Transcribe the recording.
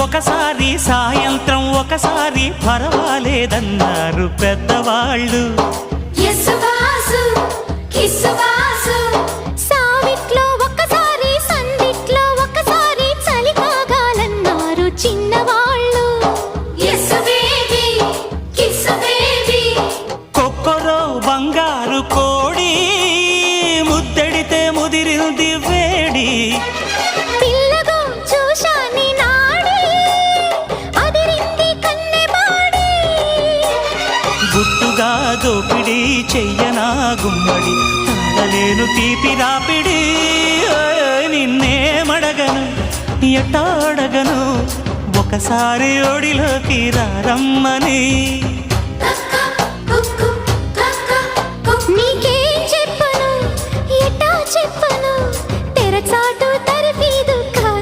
ఒకసారి సాయంత్రం ఒకసారి పర్వాలేదన్నారు పెద్దవాళ్ళు. సావిట్లో ఒకసారి సందిట్లో ఒకసారి చలి కాగాలన్నారు చిన్నవాళ్ళు. కొక్కరో బంగారు కోడి ముద్దడితే ముదిరింది వేడి. పిల్లగో చూశాని నాడి అదిరింది కన్నెబాడి. గుట్టుగా దోపిడి చెయ్యనా గుమ్మడి తాళలేను తీపి రాపిడి. నిన్నేమడగను ఎట్టాడగను ఒకసారి ఒడిలోకి రమ్మని.